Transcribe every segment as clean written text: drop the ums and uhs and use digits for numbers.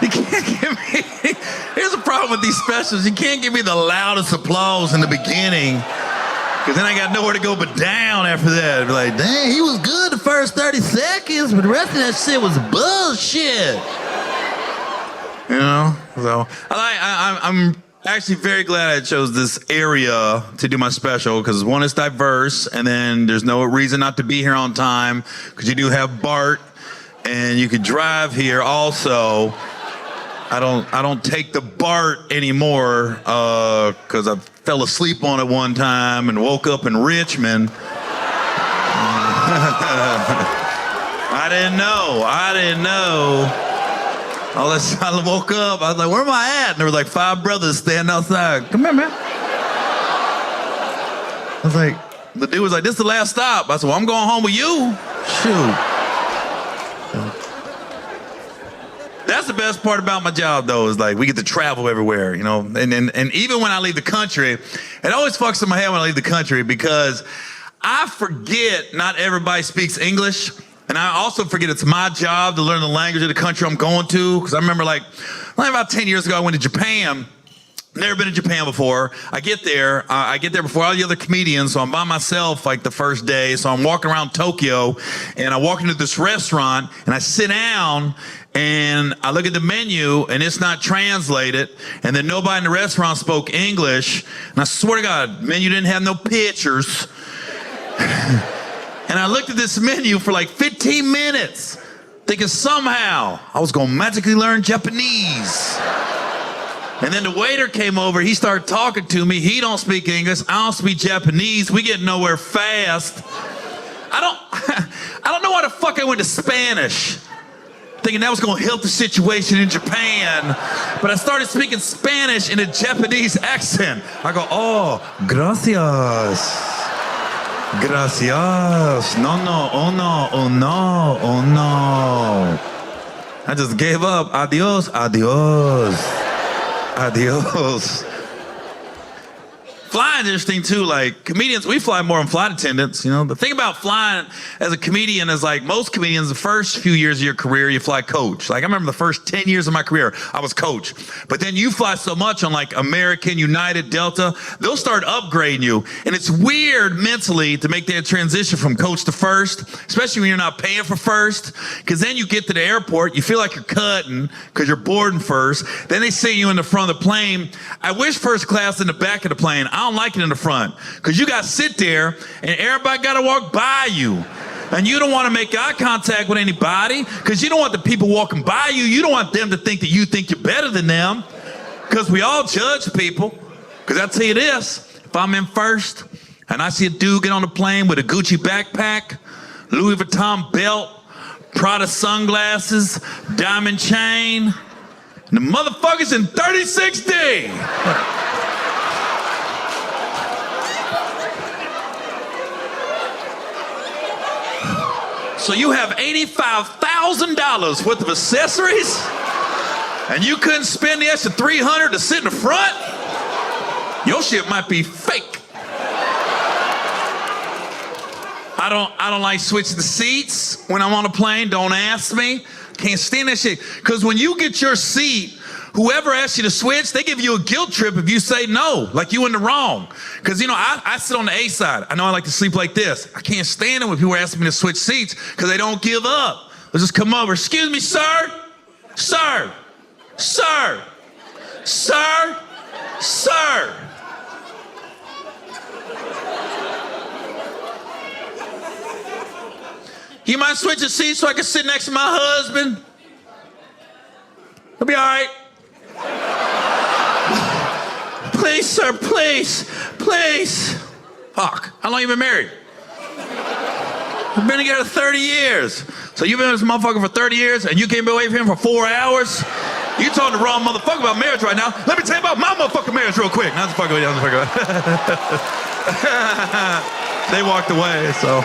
You can't give me, here's the problem with these specials. You can't give me the loudest applause in the beginning, because then I got nowhere to go but down after that. I'd be like, dang, he was good the first 30 seconds, but the rest of that shit was bullshit. You know? So I'm actually very glad I chose this area to do my special, because one, it's diverse, and then there's no reason not to be here on time, because you do have BART, and you could drive here also. I don't take the BART anymore because I fell asleep on it one time and woke up in Richmond. I didn't know. I woke up, I was like, where am I at? And there were like 5 brothers standing outside. Come here, man. I was like, the dude was like, this is the last stop. I said, well, I'm going home with you. Shoot. That's the best part about my job, though, is like we get to travel everywhere, you know. And even when I leave the country, it always fucks in my head when I leave the country, because I forget not everybody speaks English. And I also forget it's my job to learn the language of the country I'm going to. Because I remember like about 10 years ago, I went to Japan. Never been to Japan before. I get there before all the other comedians, so I'm by myself like the first day. So I'm walking around Tokyo, and I walk into this restaurant, and I sit down, and I look at the menu, and it's not translated, and then nobody in the restaurant spoke English, and I swear to God, menu didn't have no pictures. And I looked at this menu for like 15 minutes, thinking somehow I was gonna magically learn Japanese. And then the waiter came over, he started talking to me. He don't speak English, I don't speak Japanese. We get nowhere fast. I don't know why the fuck I went to Spanish, thinking that was gonna help the situation in Japan. But I started speaking Spanish in a Japanese accent. I go, oh, gracias. Gracias. No, oh no, oh no, oh no. I just gave up. Adios, adios. Adios. Flying's interesting too. Like comedians, we fly more than flight attendants. You know, the thing about flying as a comedian is like most comedians, the first few years of your career, you fly coach. Like I remember the first 10 years of my career, I was coach. But then you fly so much on like American, United, Delta, they'll start upgrading you. And it's weird mentally to make that transition from coach to first, especially when you're not paying for first. Because then you get to the airport, you feel like you're cutting because you're boarding first. Then they see you in the front of the plane. I wish first class in the back of the plane. I don't like it in the front, because you got to sit there and everybody got to walk by you. And you don't want to make eye contact with anybody, because you don't want the people walking by you. You don't want them to think that you think you're better than them, because we all judge people. Because I'll tell you this, if I'm in first and I see a dude get on the plane with a Gucci backpack, Louis Vuitton belt, Prada sunglasses, diamond chain, and the motherfucker's in 3060. So you have $85,000 worth of accessories, and you couldn't spend the extra $300 to sit in the front? Your shit might be fake. I don't like switching the seats when I'm on a plane. Don't ask me. Can't stand that shit. Because when you get your seat, whoever asks you to switch, they give you a guilt trip if you say no, like you in the wrong. Because, you know, I sit on the A side. I know I like to sleep like this. I can't stand it when people ask me to switch seats because they don't give up. They'll just come over. Excuse me, sir? Sir? Sir? Sir? Sir? You mind switching seats so I can sit next to my husband? He'll be all right. Please, sir, please, please. Fuck, how long you been married? We've been together 30 years. So you've been with this motherfucker for 30 years and you can't be away from him for 4 hours? You talking the wrong motherfucker about marriage right now. Let me tell you about my motherfucking marriage real quick. Not the fuck away, not the fuck away. They walked away, so.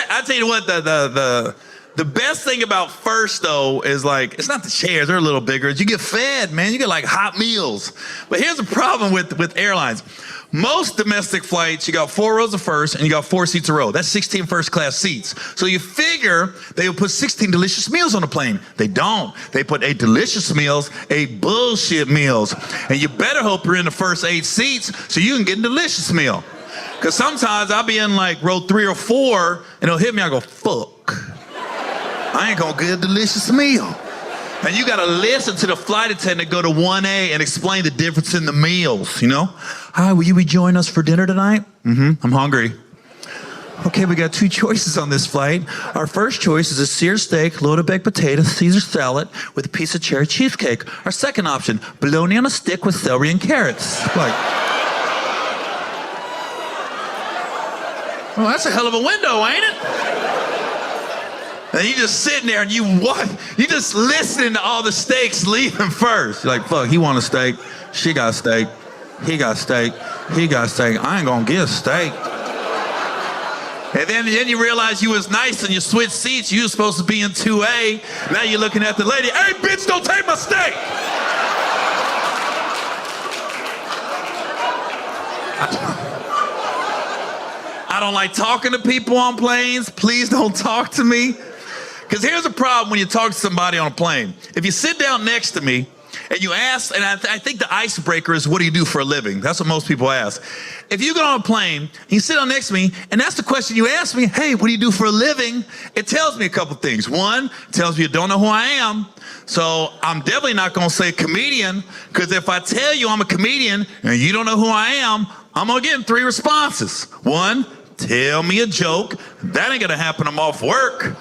I tell you what, the best thing about first, though, is like, it's not the chairs, they're a little bigger. You get fed, man. You get like hot meals. But here's the problem with airlines. Most domestic flights, you got 4 rows of first and you got 4 seats a row. That's 16 first class seats. So you figure they would put 16 delicious meals on the plane. They don't. They put 8 delicious meals, 8 bullshit meals. And you better hope you're in the first 8 seats so you can get a delicious meal. Because sometimes I'll be in like row 3 or 4 and it'll hit me, I go, fuck. I ain't gonna get a delicious meal. And you gotta listen to the flight attendant go to 1A and explain the difference in the meals, you know? Hi, will you be joining us for dinner tonight? I'm hungry. Okay, we got 2 choices on this flight. Our first choice is a seared steak, loaded baked potato, Caesar salad with a piece of cherry cheesecake. Our second option, bologna on a stick with celery and carrots. Like, well, that's a hell of a window, ain't it? And you just sitting there and you just listening to all the steaks leaving first. You're like, fuck, he want a steak, she got a steak, he got a steak, he got a steak. I ain't gonna get a steak. And then you realize you was nice and you switched seats. You was supposed to be in 2A. Now you're looking at the lady, hey bitch, don't take my steak. I don't like talking to people on planes. Please don't talk to me. Because here's the problem when you talk to somebody on a plane. If you sit down next to me and you ask, and I think the icebreaker is, what do you do for a living? That's what most people ask. If you get on a plane and you sit down next to me and that's the question you ask me, hey, what do you do for a living? It tells me a couple things. One, it tells me you don't know who I am. So I'm definitely not going to say comedian, because if I tell you I'm a comedian and you don't know who I am, I'm going to get 3 responses. One, tell me a joke. That ain't going to happen. I'm off work.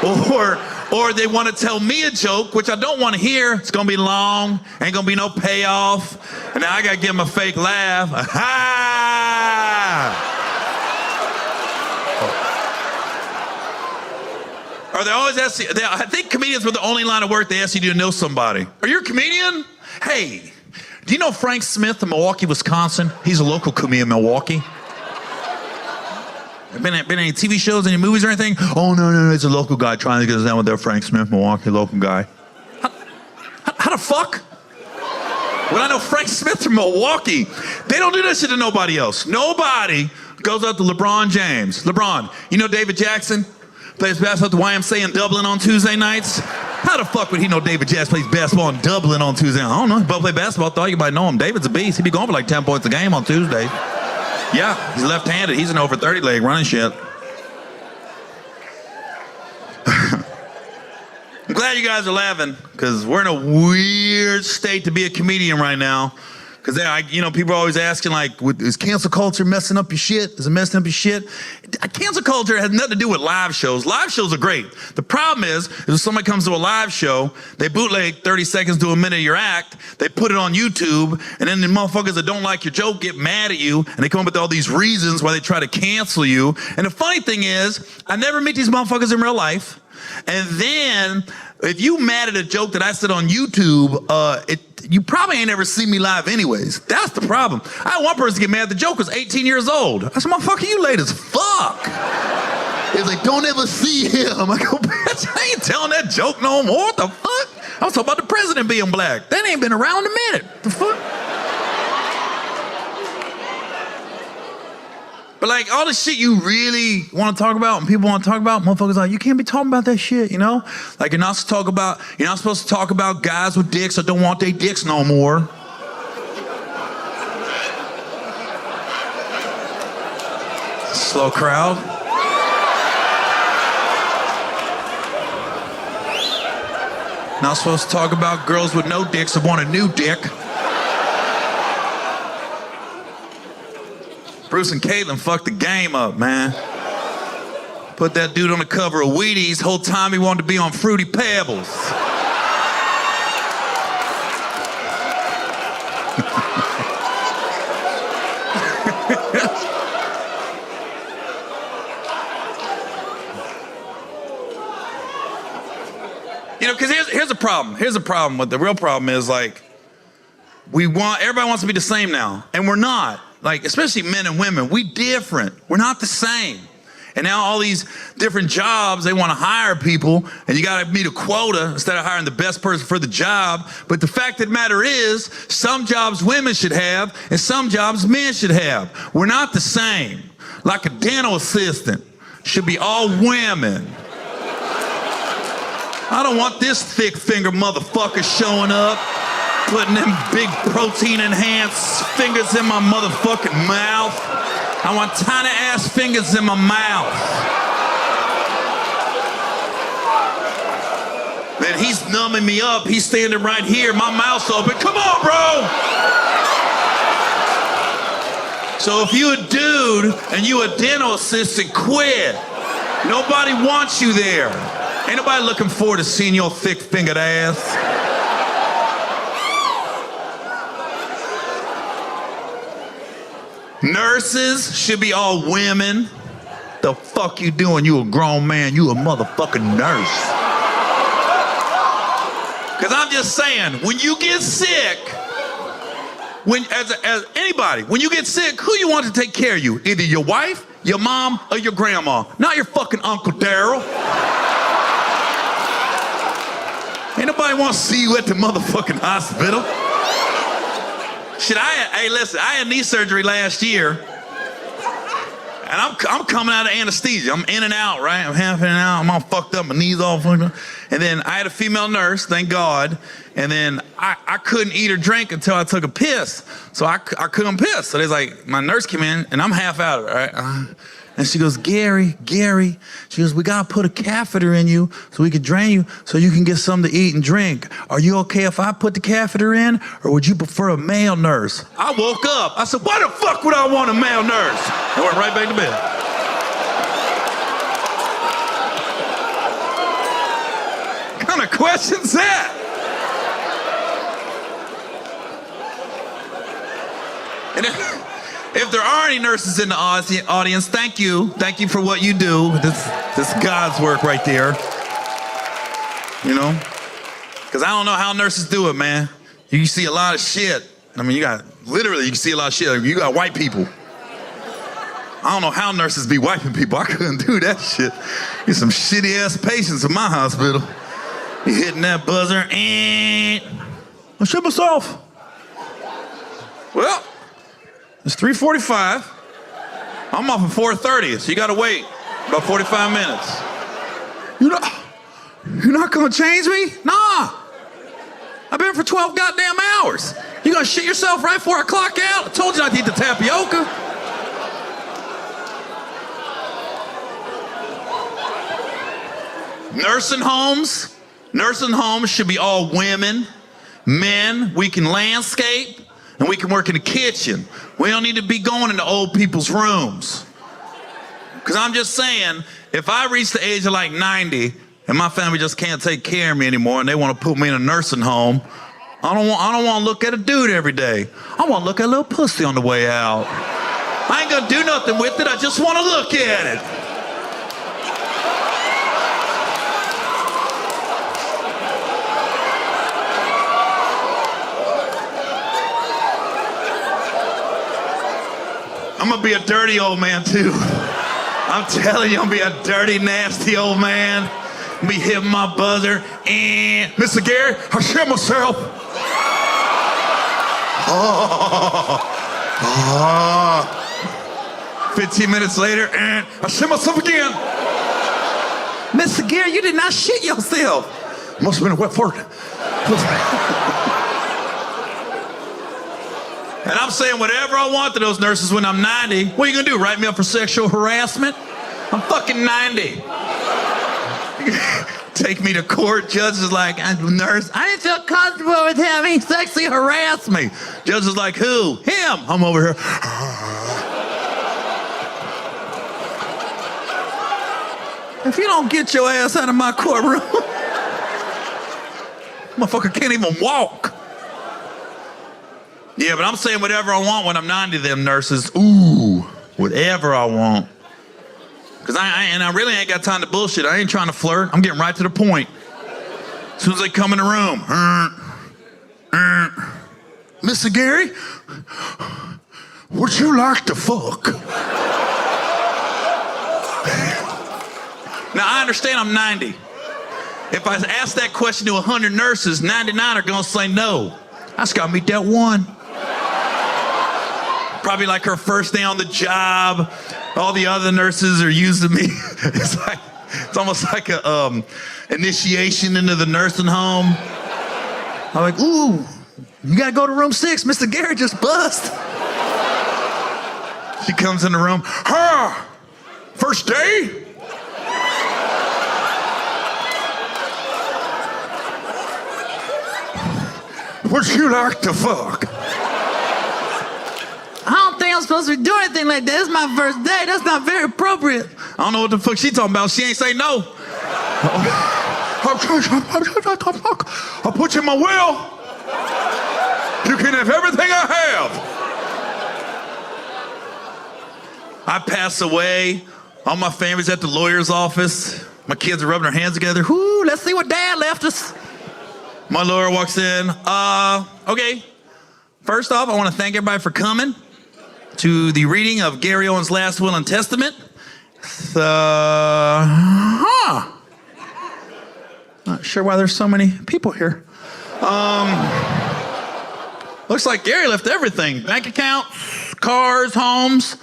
Or they want to tell me a joke, which I don't want to hear. It's going to be long. Ain't going to be no payoff. And now I got to give them a fake laugh. Ha! Or they always ask you, I think comedians were the only line of work they ask you to know somebody. Are you a comedian? Hey, do you know Frank Smith in Milwaukee, Wisconsin? He's a local comedian in Milwaukee. Been any TV shows, any movies or anything? Oh, no, it's a local guy trying to get us down with their Frank Smith, Milwaukee, local guy. How the fuck would I know Frank Smith from Milwaukee? They don't do that shit to nobody else. Nobody goes up to LeBron James. LeBron, you know David Jackson? Plays basketball at the YMCA in Dublin on Tuesday nights? How the fuck would he know David Jackson plays basketball in Dublin on Tuesday? I don't know. He both play basketball. Thought you might know him. David's a beast. He'd be going for like 10 points a game on Tuesday. Yeah, he's left-handed. He's an over 30 leg running shit. I'm glad you guys are laughing, because we're in a weird state to be a comedian right now. Because, people are always asking, like, is cancel culture messing up your shit? Is it messing up your shit? Cancel culture has nothing to do with live shows. Live shows are great. The problem is if somebody comes to a live show, they bootleg 30 seconds to a minute of your act, they put it on YouTube, and then the motherfuckers that don't like your joke get mad at you, and they come up with all these reasons why they try to cancel you. And the funny thing is, I never meet these motherfuckers in real life. And then, if you mad at a joke that I said on YouTube, you probably ain't ever seen me live anyways. That's the problem. I had one person get mad at the joke was 18 years old. I said, motherfucker, you late as fuck. He's like, don't ever see him. I go, bitch, I ain't telling that joke no more. What the fuck? I was talking about the president being black. That ain't been around a minute. The fuck? But like all the shit you really want to talk about and people want to talk about, motherfuckers like, you can't be talking about that shit, you know? Like you're not supposed to talk about guys with dicks that don't want their dicks no more. Slow crowd. Not supposed to talk about girls with no dicks that want a new dick. Bruce and Caitlin fucked the game up, man. Put that dude on the cover of Wheaties, whole time he wanted to be on Fruity Pebbles. Because here's the problem. Here's the problem. The real problem is like, everybody wants to be the same now, and we're not. Like, especially men and women, we different. We're not the same. And now all these different jobs, they want to hire people, and you got to meet a quota instead of hiring the best person for the job. But the fact of the matter is, some jobs women should have, and some jobs men should have. We're not the same. Like a dental assistant should be all women. I don't want this thick finger motherfucker showing up, putting them big protein enhanced fingers in my motherfucking mouth. I want tiny ass fingers in my mouth. Man, he's numbing me up. He's standing right here, my mouth's open. Come on, bro. So if you a dude and you a dental assistant, quit. Nobody wants you there. Ain't nobody looking forward to seeing your thick-fingered ass. Nurses should be all women. The fuck you doing? You a grown man. You a motherfucking nurse. Because I'm just saying, when you get sick, as anybody, when you get sick, who you want to take care of you? Either your wife, your mom, or your grandma. Not your fucking Uncle Daryl. Ain't nobody want to see you at the motherfucking hospital. Shit, hey, listen, I had knee surgery last year, and I'm coming out of anesthesia. I'm in and out, right? I'm half in and out. I'm all fucked up. My knees all fucked up. And then I had a female nurse, thank God. And then I couldn't eat or drink until I took a piss. So I couldn't piss. So there's like, my nurse came in, and I'm half out of it, right? And she goes, Gary, she goes, we gotta put a catheter in you so we can drain you so you can get something to eat and drink. Are you okay if I put the catheter in, or would you prefer a male nurse? I woke up. I said, why the fuck would I want a male nurse? I went right back to bed. What kind of question's that? And if there are any nurses in the audience, thank you. Thank you for what you do. This God's work right there. You know? Because I don't know how nurses do it, man. You can see a lot of shit. I mean, you can see a lot of shit. You got white people. I don't know how nurses be wiping people. I couldn't do that shit. Get some shitty ass patients in my hospital. You hitting that buzzer, and I shit myself. Well, it's 3:45. I'm off at 4:30, so you gotta wait about 45 minutes. You're not gonna change me? Nah. I've been for 12 goddamn hours. You gonna shit yourself right before I clock out? I told you not to eat the tapioca. Nursing homes should be all women. Men, we can landscape. And we can work in the kitchen. We don't need to be going into old people's rooms. Because I'm just saying, if I reach the age of like 90 and my family just can't take care of me anymore and they want to put me in a nursing home, I don't want to look at a dude every day. I want to look at a little pussy on the way out. I ain't going to do nothing with it. I just want to look at it. I'm gonna be a dirty old man too. I'm telling you, I'm gonna be a dirty, nasty old man. I'm gonna be hitting my buzzer and Mr. Gary, I shit myself. 15 minutes later, and I shit myself again. Mr. Gary, you did not shit yourself. Must have been a wet fart. And I'm saying whatever I want to those nurses when I'm 90. What are you gonna do, write me up for sexual harassment? I'm fucking 90. Take me to court, judge is like, nurse, I didn't feel comfortable with him, he sexually harassed me. Judge is like, who? Him. I'm over here. If you don't get your ass out of my courtroom, motherfucker can't even walk. Yeah, but I'm saying whatever I want when I'm 90 to them nurses. Ooh, whatever I want. Because I really ain't got time to bullshit. I ain't trying to flirt. I'm getting right to the point. As soon as they come in the room. Mr. Gary, would you like to fuck? Now, I understand I'm 90. If I ask that question to 100 nurses, 99 are gonna say no. I just gotta meet that one. Probably like her first day on the job. All the other nurses are using me. It's almost like a initiation into the nursing home. I'm like, ooh, you gotta go to room 6. Mr. Garrett just bust. She comes in the room. Huh? First day? Would you like to fuck? I don't think I'm supposed to be doing anything like that. It's my first day. That's not very appropriate. I don't know what the fuck she talking about. She ain't say no. I'll put you in my will. You can have everything I have. I pass away. All my family's at the lawyer's office. My kids are rubbing their hands together. Whoo, let's see what dad left us. My lawyer walks in. Okay. First off, I want to thank everybody for coming to the reading of Gary Owen's last will and testament. Not sure why there's so many people here. Looks like Gary left everything. Bank accounts, cars, homes,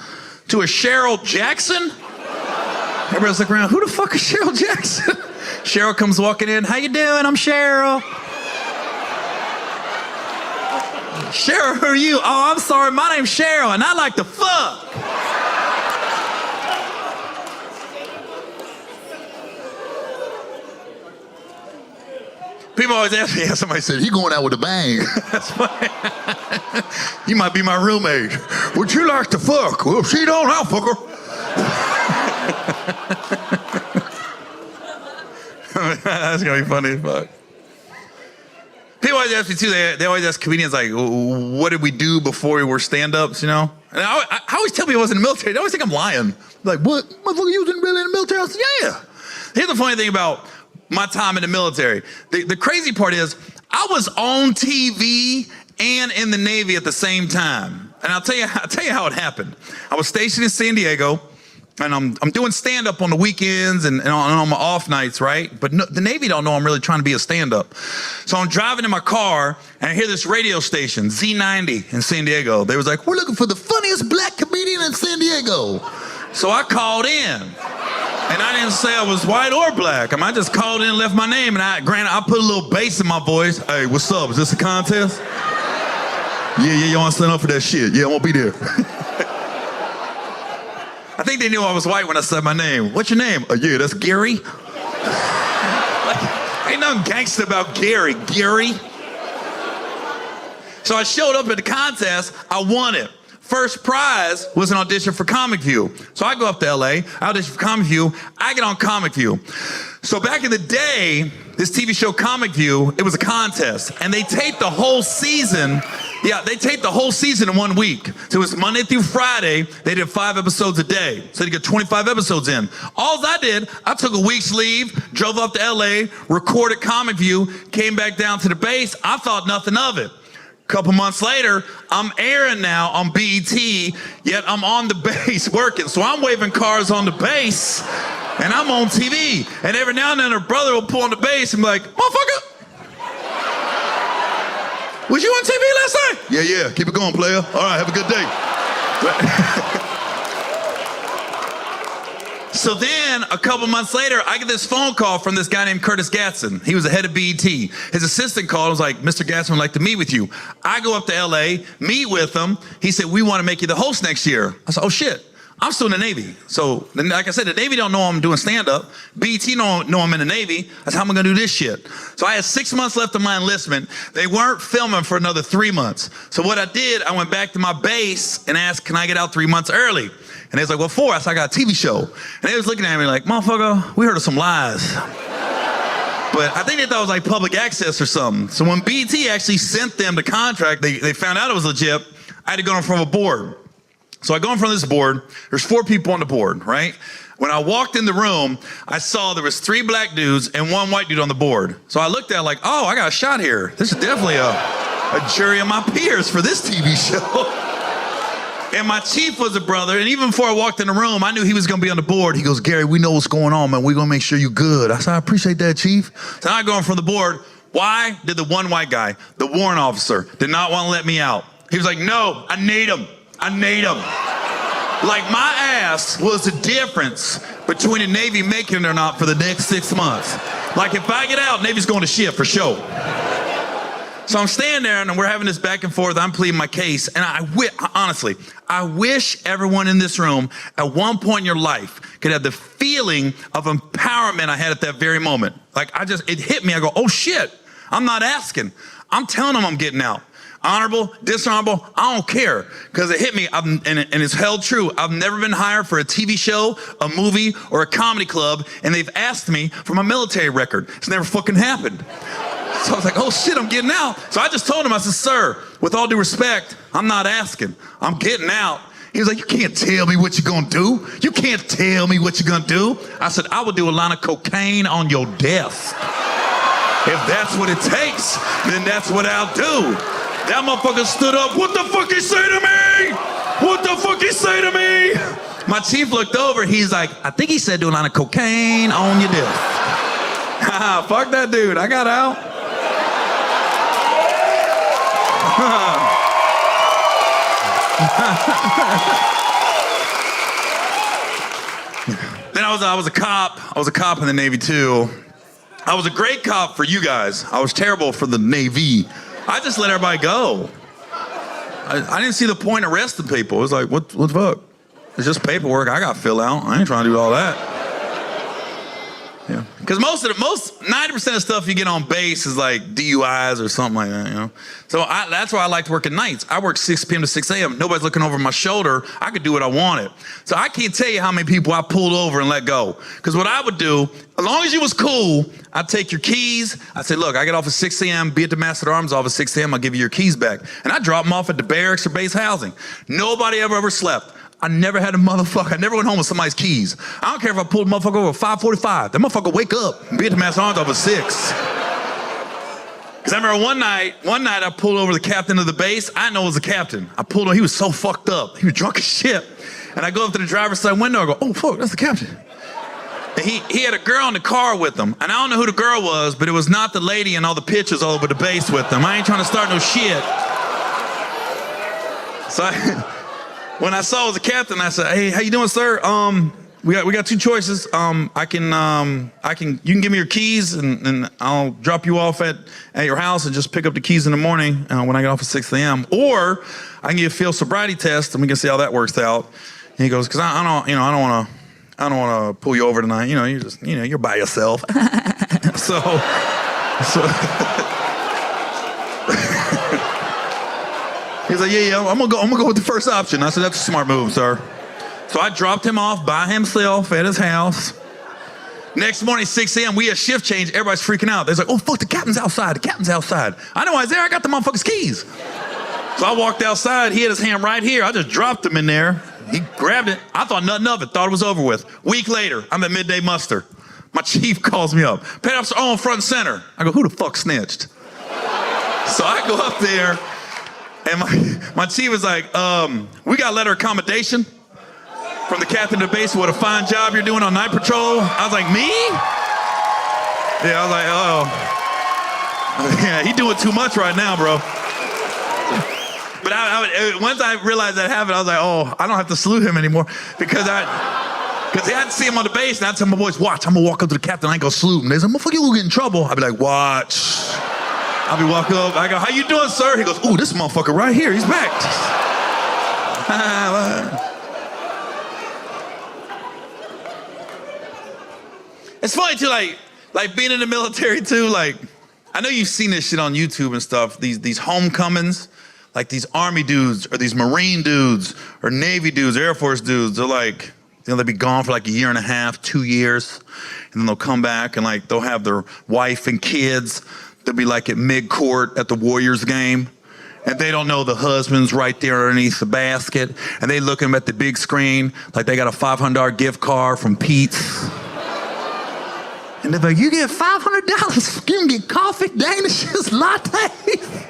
to a Cheryl Jackson. Everybody's looking around, who the fuck is Cheryl Jackson? Cheryl comes walking in, how you doing? I'm Cheryl. Cheryl, who are you? Oh, I'm sorry, my name's Cheryl, and I like to fuck. People always ask me, somebody said, he going out with a bang. That's funny. You might be my roommate. Would you like to fuck? Well, if she don't, I'll fuck her. That's gonna be funny as fuck. People always ask me too, they always ask comedians like, what did we do before we were stand-ups, you know? And I always tell people I was in the military. They always think I'm lying. Like, what? Motherfucker, you was really in the military? I said, yeah. Here's the funny thing about my time in the military. The crazy part is, I was on TV and in the Navy at the same time. And I'll tell you how it happened. I was stationed in San Diego, and I'm doing stand-up on the weekends and on my off nights, right? But no, the Navy don't know I'm really trying to be a stand-up. So I'm driving in my car, and I hear this radio station, Z90 in San Diego. They was like, we're looking for the funniest black comedian in San Diego. So I called in. And I didn't say I was white or black. I just called in and left my name, and I put a little bass in my voice. Hey, what's up? Is this a contest? Yeah, you want to sign up for that shit? Yeah, I won't be there. I think they knew I was white when I said my name. What's your name? Oh, yeah, that's Gary. Like, ain't nothing gangster about Gary. So I showed up at the contest. I won it. First prize was an audition for Comic View. So I go up to LA, I audition for Comic View, I get on Comic View. So back in the day, this TV show Comic View, it was a contest, and they taped the whole season. Yeah, they taped the whole season in 1 week. So it was Monday through Friday. They did 5 episodes a day. So they get 25 episodes in. All I did, I took a week's leave, drove up to LA, recorded Comic View, came back down to the base. I thought nothing of it. Couple months later, I'm airing now on BET, yet I'm on the base working. So I'm waving cars on the base, and I'm on TV. And every now and then, her brother will pull on the base and be like, motherfucker, was you on TV last night? Yeah, keep it going, player. All right, have a good day. So then, a couple months later, I get this phone call from this guy named Curtis Gatson. He was the head of BET. His assistant called and was like, Mr. Gatson would like to meet with you. I go up to LA, meet with him. He said, we want to make you the host next year. I said, oh shit, I'm still in the Navy. So, like I said, the Navy don't know I'm doing stand-up. BET don't know I'm in the Navy. I said, how am I going to do this shit? So I had 6 months left of my enlistment. They weren't filming for another 3 months. So what I did, I went back to my base and asked, can I get out 3 months early? And they was like, what for? I said, I got a TV show. And they was looking at me like, motherfucker, we heard of some lies. But I think they thought it was like public access or something. So when BET actually sent them the contract, they found out it was legit. I had to go in front of a board. So I go in front of this board. There's 4 people on the board, right? When I walked in the room, I saw there was 3 black dudes and 1 white dude on the board. So I looked at it like, oh, I got a shot here. This is definitely a jury of my peers for this TV show. And my chief was a brother, and even before I walked in the room, I knew he was gonna be on the board. He goes, Gary, we know what's going on, man. We're gonna make sure you're good. I said, I appreciate that, chief. So I go in from the board. Why did the one white guy, the warrant officer, did not want to let me out? He was like, no, I need him. I need him. Like my ass was the difference between the Navy making it or not for the next 6 months. Like if I get out, Navy's going to shit for sure. So I'm standing there and we're having this back and forth. I'm pleading my case. And honestly, I wish everyone in this room at one point in your life could have the feeling of empowerment I had at that very moment. Like it hit me. I go, oh shit, I'm not asking. I'm telling them I'm getting out. Honorable, dishonorable, I don't care. Because it hit me, and it's held true. I've never been hired for a TV show, a movie, or a comedy club, and they've asked me for my military record. It's never fucking happened. So I was like, oh shit, I'm getting out. So I just told him, I said, sir, with all due respect, I'm not asking. I'm getting out. He was like, you can't tell me what you're gonna do. You can't tell me what you're gonna do. I said, I will do a line of cocaine on your desk. If that's what it takes, then that's what I'll do. That motherfucker stood up. What the fuck he say to me? What the fuck he say to me? My chief looked over. He's like, I think he said do a line of cocaine on your desk. Fuck that dude. I got out. Then I was a cop. I was a cop in the Navy too. I was a great cop for you guys. I was terrible for the Navy. I just let everybody go. I didn't see the point of arresting people. It was like, what the fuck? It's just paperwork I got to fill out. I ain't trying to do all that. Yeah. Because 90% of stuff you get on base is like DUIs or something like that, you know? So that's why I like to work at nights. I work 6 p.m. to 6 a.m. Nobody's looking over my shoulder. I could do what I wanted. So I can't tell you how many people I pulled over and let go. Because what I would do, as long as you was cool, I'd take your keys. I'd say, look, I get off at 6 a.m., be at the Master Arms office at 6 a.m., I'll give you your keys back. And I'd drop them off at the barracks or base housing. Nobody ever slept. I never had a motherfucker. I never went home with somebody's keys. I don't care if I pulled a motherfucker over at 5:45. That motherfucker wake up and be at the Master Arms office at 6. Because I remember one night I pulled over the captain of the base. I know it was the captain. I pulled over, he was so fucked up. He was drunk as shit. And I go up to the driver's side window, I go, oh fuck, that's the captain. And he had a girl in the car with him. And I don't know who the girl was, but it was not the lady and all the pictures all over the base with them. I ain't trying to start no shit. So when I saw it was the captain, I said, hey, how you doing, sir? We got two choices. You can give me your keys and I'll drop you off at your house and just pick up the keys in the morning when I get off at 6 a.m. Or I can give you a field sobriety test and we can see how that works out. And he goes, because I don't want to pull you over tonight. You're by yourself. so he's like, yeah, I'm gonna go with the first option. I said, that's a smart move, sir. So I dropped him off by himself at his house. Next morning, 6 a.m., we had shift change. Everybody's freaking out. They're like, oh, fuck, the captain's outside. The captain's outside. I know why he's there. I got the motherfucker's keys. So I walked outside. He had his hand right here. I just dropped him in there. He grabbed it. I thought nothing of it. Thought it was over with. Week later, I'm at midday muster. My chief calls me up. Petty Officer Owen front and center. I go, who the fuck snitched? So I go up there. And my chief was like, we got a letter of commendation from the captain of the base. What a fine job you're doing on night patrol. I was like, me? Yeah, I was like, oh. Yeah, he doing too much right now, bro. But once I realized that happened, I was like, oh, I don't have to salute him anymore. Because I had to see him on the base, and I'd tell my boys, watch, I'm gonna walk up to the captain, I ain't gonna salute him. They said, motherfucker, you'll get in trouble. I'd be like, watch. I'll be walking up, I go, how you doing, sir? He goes, ooh, this motherfucker right here, he's back. It's funny too, like being in the military too, like, I know you've seen this shit on YouTube and stuff, these homecomings, like these Army dudes or these Marine dudes or Navy dudes, Air Force dudes, they're like, they'll be gone for like a year and a half, 2 years, and then they'll come back and like, they'll have their wife and kids. They'll be like at mid-court at the Warriors game, and they don't know the husband's right there underneath the basket, and they look at him at the big screen like they got a $500 gift card from Pete's. And they're like, you get $500, you can get coffee, Danishes, lattes.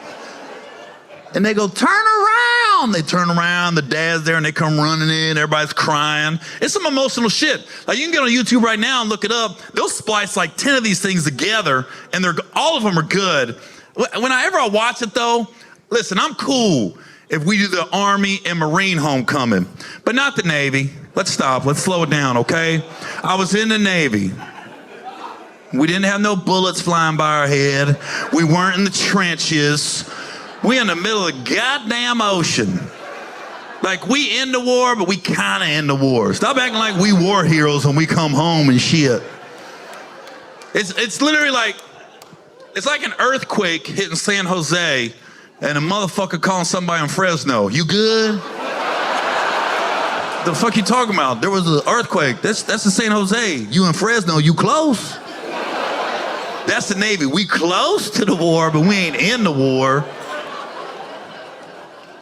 And they go, turn around. They turn around, the dad's there and they come running in, everybody's crying. It's some emotional shit. Like you can get on YouTube right now and look it up. They'll splice like 10 of these things together and all of them are good. Whenever I watch it though, listen, I'm cool if we do the Army and Marine homecoming, but not the Navy. Let's stop, let's slow it down, okay? I was in the Navy. We didn't have no bullets flying by our head. We weren't in the trenches. We in the middle of the goddamn ocean. Like we in the war, but we kinda in the war. Stop acting like we war heroes when we come home and shit. It's literally like, it's like an earthquake hitting San Jose and a motherfucker calling somebody in Fresno. You good? The fuck you talking about? There was an earthquake. That's in San Jose. You in Fresno, you close? That's the Navy. We close to the war, but we ain't in the war.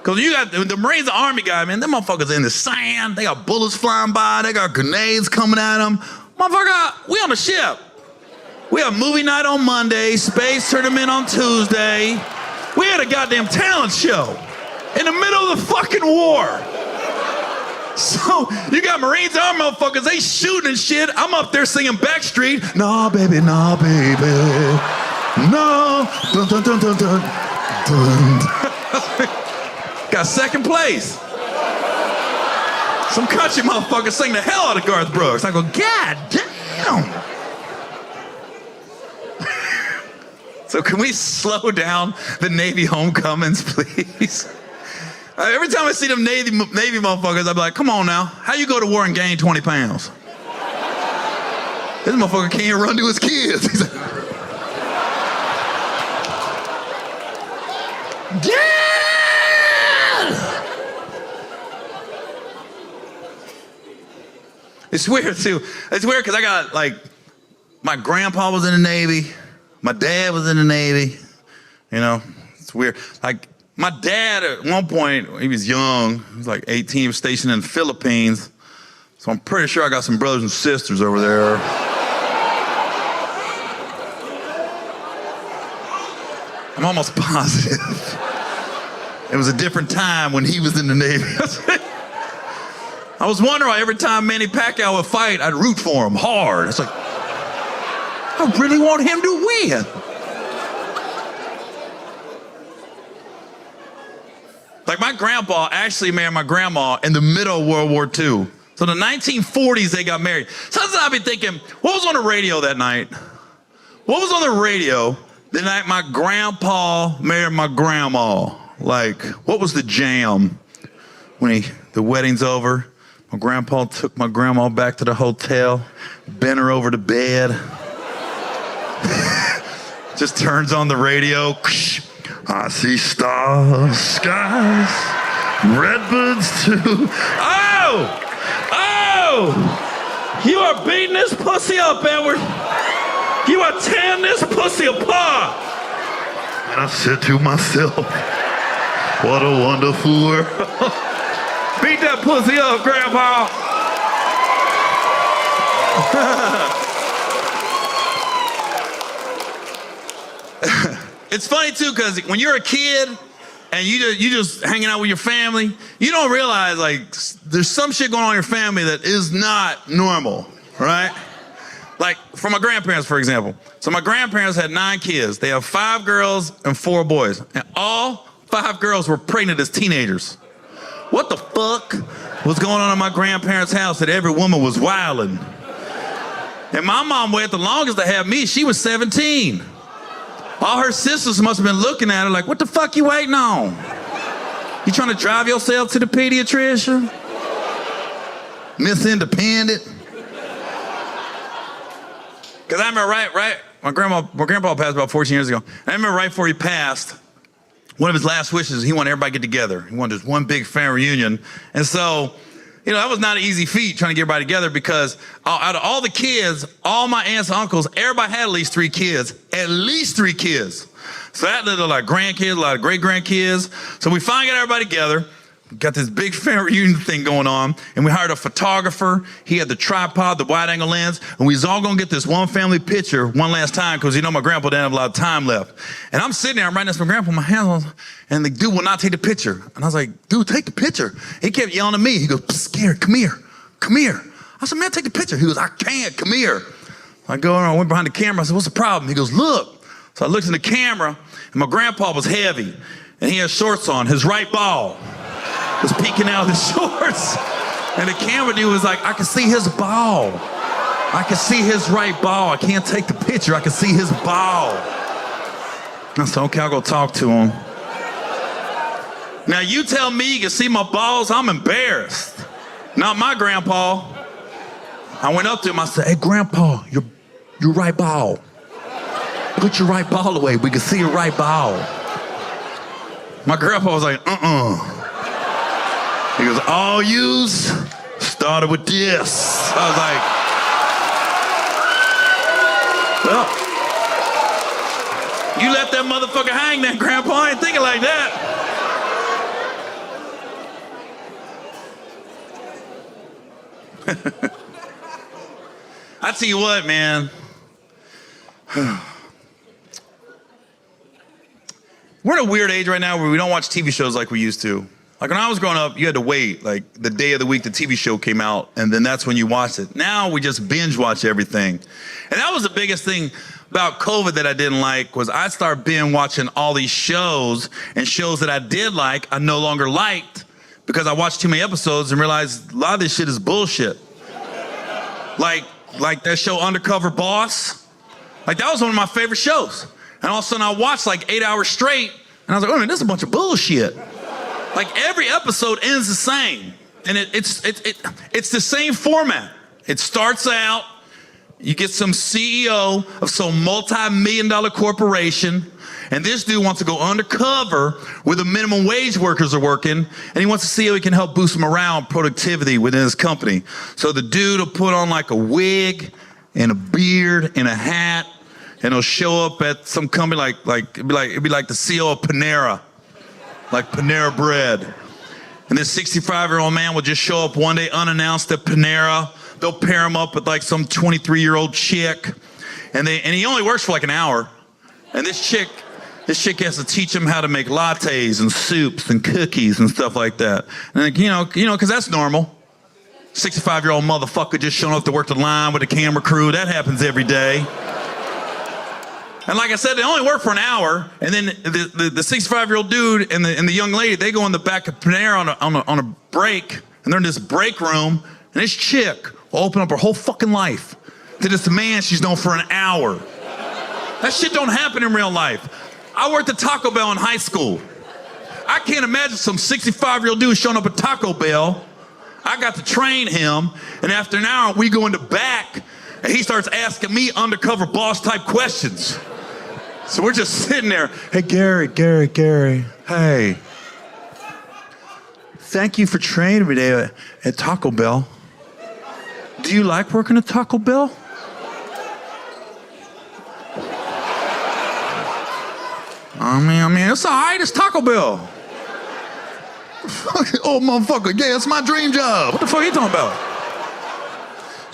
Cause you got the Marines, the Army guy, man, them motherfuckers in the sand. They got bullets flying by. They got grenades coming at them. Motherfucker, we on the ship. We have movie night on Monday, space tournament on Tuesday. We had a goddamn talent show in the middle of the fucking war. So you got Marines, Army motherfuckers, they shooting and shit. I'm up there singing Backstreet. Nah, baby, nah, baby. No. Dun, dun, dun, dun, dun. Dun. Got second place. Some country motherfuckers sing the hell out of Garth Brooks. I go, God damn. So can we slow down the Navy homecomings, please? Every time I see them Navy motherfuckers, I be like, come on now, how you go to war and gain 20 pounds? This motherfucker can't run to his kids. He's like, Dad! It's weird too. It's weird because I got like, my grandpa was in the Navy. My dad was in the Navy, you know, it's weird. Like my dad at one point, he was young, he was like 18, he was stationed in the Philippines. So I'm pretty sure I got some brothers and sisters over there. I'm almost positive. It was a different time when he was in the Navy. I was wondering why every time Manny Pacquiao would fight, I'd root for him hard. It's like, I really want him to win. Like my grandpa actually married my grandma in the middle of World War II. So in the 1940s, they got married. Sometimes I've been thinking, what was on the radio that night? What was on the radio the night my grandpa married my grandma? Like, what was the jam? When the wedding's over, my grandpa took my grandma back to the hotel, bent her over the bed. Just turns on the radio. I see stars, skies, redbirds too. Oh! You are beating this pussy up, Edward. You are tearing this pussy apart. And I said to myself, what a wonderful world. Beat that pussy up, Grandpa. It's funny too, because when you're a kid and you just hanging out with your family, you don't realize like there's some shit going on in your family that is not normal, right? Like for my grandparents, for example. So my grandparents had 9 kids. They have 5 girls and 4 boys. And all 5 girls were pregnant as teenagers. What the fuck was going on in my grandparents' house that every woman was wilding? And my mom waited the longest to have me. She was 17. All her sisters must have been looking at her like, what the fuck you waiting on? You trying to drive yourself to the pediatrician? Miss Independent? Because I remember right, my grandpa passed about 14 years ago. I remember right before he passed, one of his last wishes, he wanted everybody to get together. He wanted just one big family reunion. And so, you know, that was not an easy feat trying to get everybody together because out of all the kids, all my aunts and uncles, everybody had at least 3 kids. At least 3 kids. So that led to a lot of grandkids, a lot of great-grandkids. So we finally got everybody together. got this big family reunion thing going on, and we hired a photographer. He had the tripod, the wide angle lens, and we was all gonna get this one family picture one last time, because my grandpa didn't have a lot of time left. And I'm sitting there, I'm writing this to my grandpa, my hands, and the dude will not take the picture. And I was like, dude, take the picture. He kept yelling at me. He goes, Gary, come here. I said, man, take the picture. He goes, I can't, come here. I go and I went behind the camera. I said, what's the problem? He goes, look. So I looked in the camera, and my grandpa was heavy, and he had shorts on. His right ball was peeking out of the shorts. And the camera dude was like, I can see his ball. I can see his right ball. I can't take the picture. I can see his ball. I said, okay, I'll go talk to him. Now you tell me you can see my balls, I'm embarrassed. Not my grandpa. I went up to him, I said, hey grandpa, your right ball. Put your right ball away, we can see your right ball. My grandpa was like, He goes, all yous started with this. I was like, well, you let that motherfucker hang then, grandpa. I ain't thinking like that. I tell you what, man. We're in a weird age right now where we don't watch TV shows like we used to. Like when I was growing up, you had to wait like the day of the week the TV show came out, and then that's when you watched it. Now we just binge watch everything. And that was the biggest thing about COVID that I didn't like, was I started binge watching all these shows, and shows that I did like, I no longer liked, because I watched too many episodes and realized a lot of this shit is bullshit. Like that show Undercover Boss. Like that was one of my favorite shows. And all of a sudden I watched like 8 hours straight, and I was like, oh man, this is a bunch of bullshit. Like every episode ends the same. And it's the same format. It starts out, you get some CEO of some multi-million-dollar corporation, and this dude wants to go undercover where the minimum wage workers are working, and he wants to see how he can help boost morale and productivity within his company. So the dude will put on like a wig and a beard and a hat, and he'll show up at some company it'd be like the CEO of Panera, like Panera Bread. And this 65-year-old man will just show up one day unannounced at Panera. They'll pair him up with like some 23-year-old chick, and he only works for like an hour. And this chick has to teach him how to make lattes and soups and cookies and stuff like that. And because that's normal. 65-year-old motherfucker just showing up to work the line with a camera crew. That happens every day. And like I said, they only work for an hour, and then the 65-year-old dude and the young lady, they go in the back of Panera on a break, and they're in this break room, and this chick will open up her whole fucking life to this man she's known for an hour. That shit don't happen in real life. I worked at Taco Bell in high school. I can't imagine some 65-year-old dude showing up at Taco Bell. I got to train him, and after an hour, we go in the back, and he starts asking me undercover boss type questions. So we're just sitting there. Hey, Gary, hey. Thank you for training me today at Taco Bell. Do you like working at Taco Bell? I mean, it's all right, it's Taco Bell. Oh, motherfucker, yeah, it's my dream job. What the fuck are you talking about?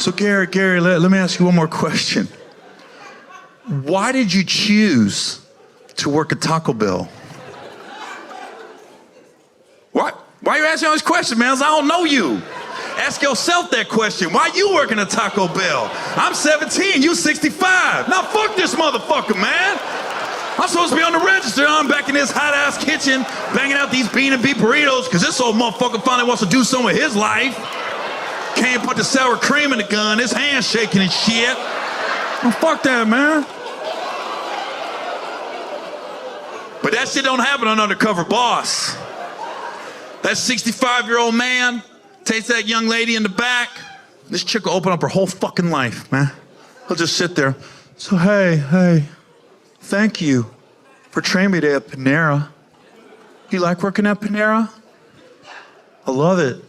So, Gary, let me ask you one more question. Why did you choose to work at Taco Bell? What? Why are you asking all these questions, man? I don't know you. Ask yourself that question. Why you working at Taco Bell? I'm 17, you 65. Now fuck this motherfucker, man. I'm supposed to be on the register. I'm back in this hot-ass kitchen banging out these bean and beef burritos because this old motherfucker finally wants to do something with his life. Can't put the sour cream in the gun. His hand's shaking and shit. Well, fuck that, man. But that shit don't happen on Undercover Boss. That 65-year-old man takes that young lady in the back. This chick will open up her whole fucking life, man. He'll just sit there. So, hey, thank you for training me today at Panera. You like working at Panera? I love it.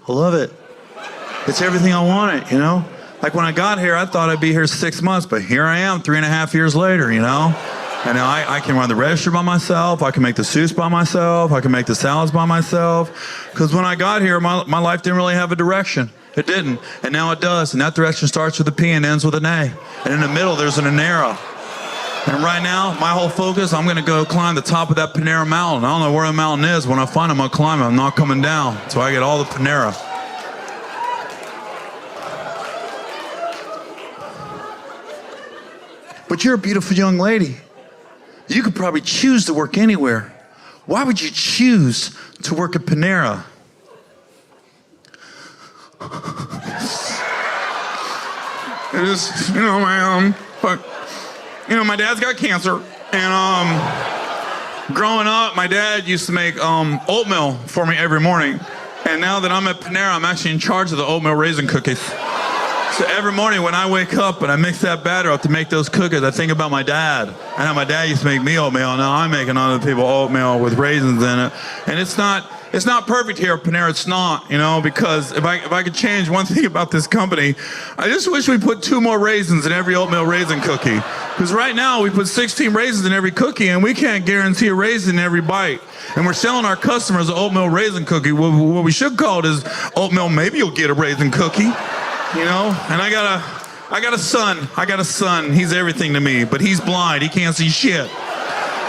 It's everything I wanted, you know? Like when I got here, I thought I'd be here 6 months, but here I am 3.5 years later, you know? And now I can run the register by myself. I can make the soups by myself. I can make the salads by myself. Because when I got here, my life didn't really have a direction. It didn't. And now it does. And that direction starts with a P and ends with an A. And in the middle, there's an Panera. And right now, my whole focus, I'm going to go climb the top of that Panera mountain. I don't know where the mountain is. When I find it, I'm going to climb it. I'm not coming down. So I get all the Panera. But you're a beautiful young lady. You could probably choose to work anywhere. Why would you choose to work at Panera? It is, my dad's got cancer, and growing up, my dad used to make oatmeal for me every morning, and now that I'm at Panera, I'm actually in charge of the oatmeal raisin cookies. So every morning when I wake up and I mix that batter up to make those cookies, I think about my dad. And how my dad used to make me oatmeal. Now I'm making other people oatmeal with raisins in it. And it's not perfect here at Panera. It's not, because if I could change one thing about this company, I just wish we put 2 more raisins in every oatmeal raisin cookie. Because right now we put 16 raisins in every cookie and we can't guarantee a raisin in every bite. And we're selling our customers an oatmeal raisin cookie. What we should call it is oatmeal, maybe you'll get a raisin cookie. And I got a son. He's everything to me, but he's blind. He can't see shit.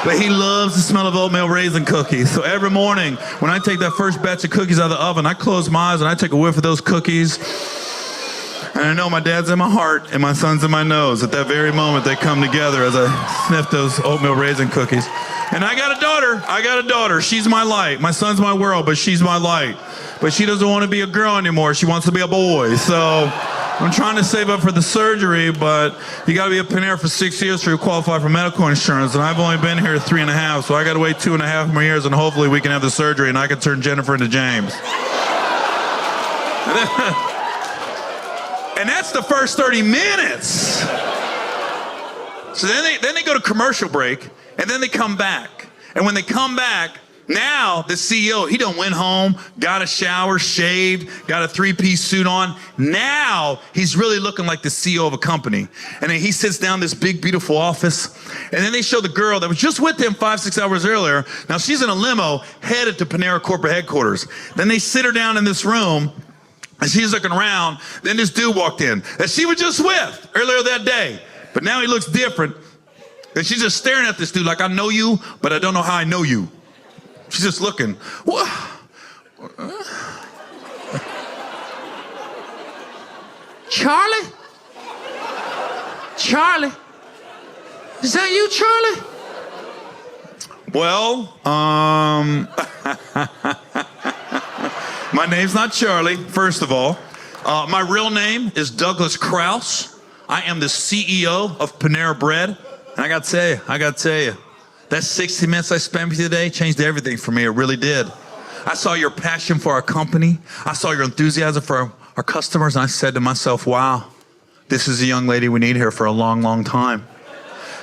But he loves the smell of oatmeal raisin cookies. So every morning, when I take that first batch of cookies out of the oven, I close my eyes and I take a whiff of those cookies. And I know my dad's in my heart and my son's in my nose. At that very moment, they come together as I sniff those oatmeal raisin cookies. And I got a daughter. She's my light. My son's my world, but she's my light. But she doesn't want to be a girl anymore. She wants to be a boy. So I'm trying to save up for the surgery, but you got to be at Panera for 6 years to qualify for medical insurance. And I've only been here 3.5, so I got to wait 2.5 more years, and hopefully we can have the surgery and I can turn Jennifer into James. And that's the first 30 minutes. So then they go to commercial break, and then they come back. And when they come back, now the CEO, he done went home, got a shower, shaved, got a 3-piece suit on. Now he's really looking like the CEO of a company. And then he sits down in this big, beautiful office. And then they show the girl that was just with him 5-6 hours earlier. Now she's in a limo headed to Panera corporate headquarters. Then they sit her down in this room. And she's looking around. Then this dude walked in that she was just with earlier that day. But now he looks different. And she's just staring at this dude like, I know you, but I don't know how I know you. She's just looking. What? Charlie? Charlie? Is that you, Charlie? Well, my name's not Charlie, first of all. My real name is Douglas Krause. I am the CEO of Panera Bread. And I got to tell you, that 60 minutes I spent with you today changed everything for me. It really did. I saw your passion for our company. I saw your enthusiasm for our customers. And I said to myself, wow, this is a young lady we need here for a long, long time.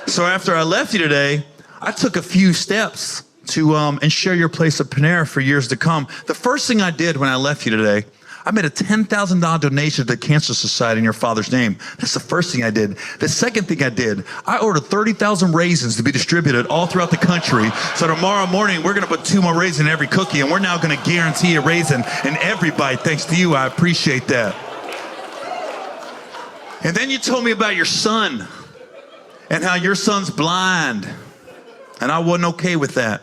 So after I left you today, I took a few steps to ensure your place at Panera for years to come. The first thing I did when I left you today, I made a $10,000 donation to the Cancer Society in your father's name. That's the first thing I did. The second thing I did, I ordered 30,000 raisins to be distributed all throughout the country. So tomorrow morning, we're going to put 2 more raisins in every cookie, and we're now going to guarantee a raisin in every bite. Thanks to you, I appreciate that. And then you told me about your son and how your son's blind. And I wasn't okay with that.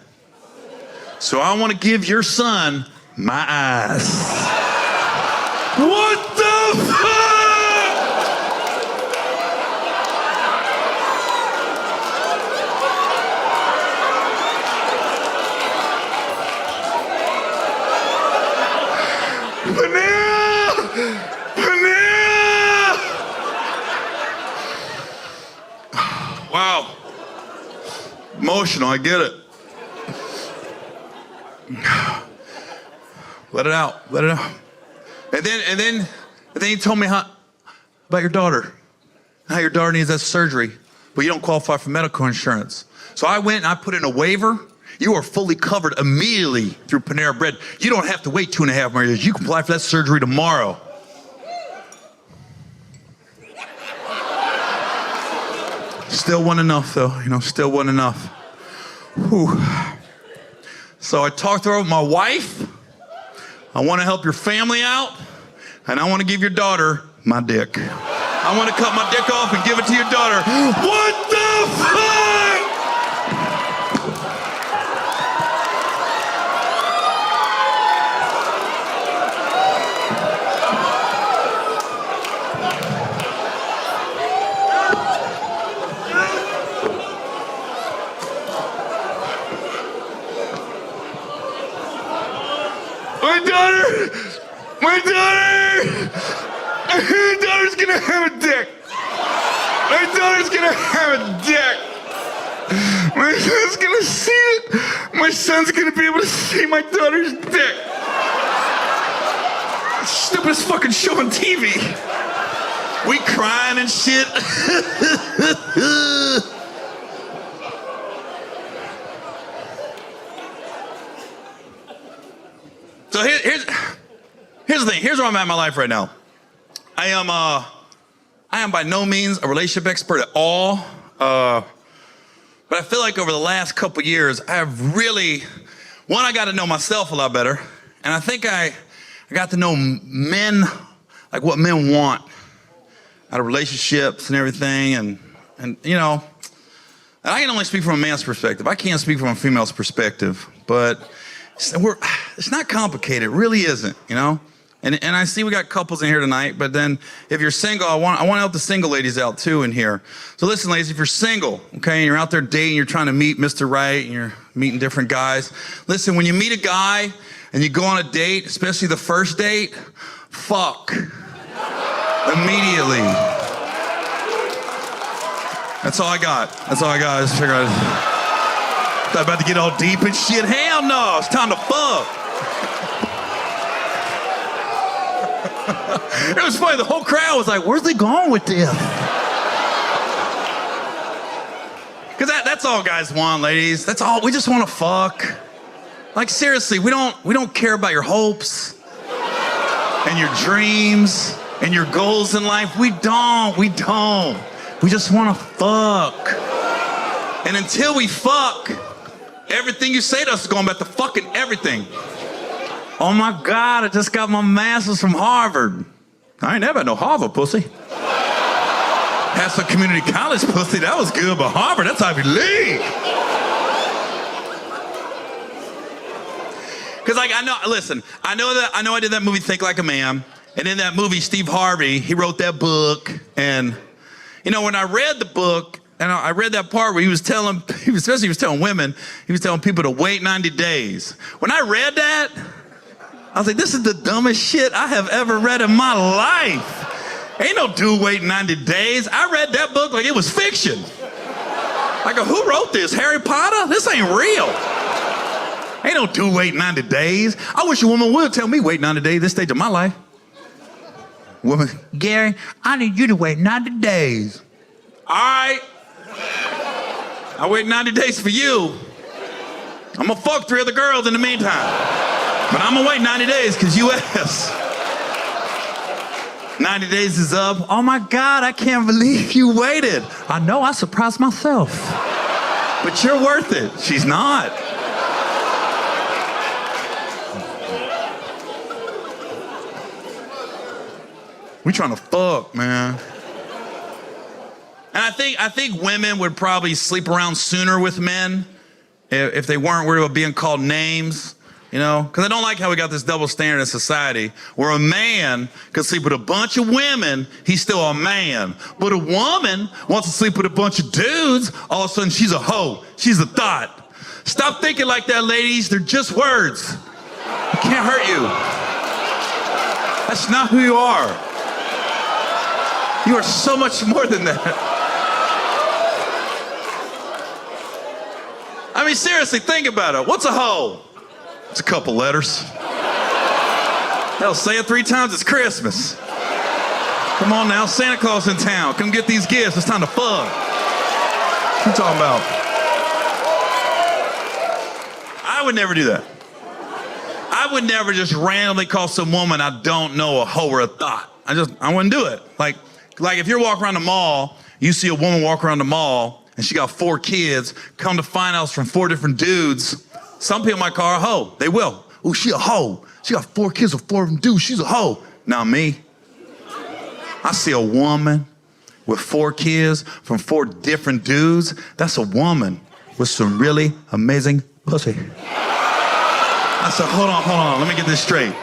So I want to give your son my eyes. What the fuck? Panera! Panera! Wow. Emotional, I get it. Let it out. Let it out. And then you told me about your daughter, how your daughter needs that surgery, but you don't qualify for medical insurance. So I went and I put in a waiver. You are fully covered immediately through Panera Bread. You don't have to wait 2.5 more years. You can apply for that surgery tomorrow. Still wasn't enough though, still wasn't enough. Whew. So I talked to her with my wife. I want to help your family out, and I want to give your daughter my dick. I want to cut my dick off and give it to your daughter. What the fuck? My daughter's gonna have a dick. My daughter's gonna have a dick. My son's gonna see it. My son's gonna be able to see my daughter's dick. Stupidest fucking show on TV. We crying and shit. So here's the thing. Here's where I'm at in my life right now. I am by no means a relationship expert at all. But I feel like over the last couple years, I have really, I got to know myself a lot better. And I think I got to know men, like what men want out of relationships and everything. And I can only speak from a man's perspective. I can't speak from a female's perspective. But it's not complicated. It really isn't, And I see we got couples in here tonight, but then if you're single, I want to help the single ladies out too in here. So listen, ladies, if you're single, okay, and you're out there dating, you're trying to meet Mr. Right, and you're meeting different guys. Listen, when you meet a guy and you go on a date, especially the first date, fuck. Immediately. That's all I got. I just figured I'm about to get all deep and shit. Hell no, it's time to fuck. It was funny, the whole crowd was like, where's they going with this? Because that's all guys want, ladies. That's all, we just want to fuck. Like seriously, we don't care about your hopes and your dreams and your goals in life. We don't. We just want to fuck. And until we fuck, everything you say to us is going back to fucking everything. Oh my God, I just got my master's from Harvard. I ain't never had no Harvard pussy. Had some community college pussy, that was good, but Harvard, that's Ivy League. Because I know I did that movie Think Like a Man, and in that movie, Steve Harvey, he wrote that book, and when I read the book, and I read that part where he was telling women, he was telling people to wait 90 days. When I read that, I was like, this is the dumbest shit I have ever read in my life. Ain't no dude waiting 90 days. I read that book like it was fiction. Like, who wrote this? Harry Potter? This ain't real. Ain't no dude waiting 90 days. I wish a woman would tell me wait 90 days this stage of my life. Woman, Gary, I need you to wait 90 days. All right. I wait 90 days for you. I'm gonna fuck 3 other girls in the meantime. But I'm gonna wait 90 days because you asked. 90 days is up. Oh my God, I can't believe you waited. I know, I surprised myself. But you're worth it. She's not. We trying to fuck, man. And I think women would probably sleep around sooner with men if they weren't worried about being called names. Because I don't like how we got this double standard in society where a man can sleep with a bunch of women, he's still a man. But a woman wants to sleep with a bunch of dudes, all of a sudden she's a hoe, she's a thought. Stop thinking like that, ladies. They're just words. It can't hurt you. That's not who you are. You are so much more than that. I mean, seriously, think about it. What's a hoe? It's a couple letters. Hell, say it 3 times, it's Christmas. Come on now, Santa Claus in town. Come get these gifts, it's time to fuck. What you talking about? I would never do that. I would never just randomly call some woman I don't know a hoe or a thought. I wouldn't do it. Like, Like if you're walking around the mall, you see a woman walk around the mall and she got 4 kids, come to find out it's from 4 different dudes. Some people might call her a hoe. They will. Oh, she a hoe. She got 4 kids with 4 of them dudes. She's a hoe. Now me, I see a woman with 4 kids from 4 different dudes. That's a woman with some really amazing pussy. I said, hold on, let me get this straight.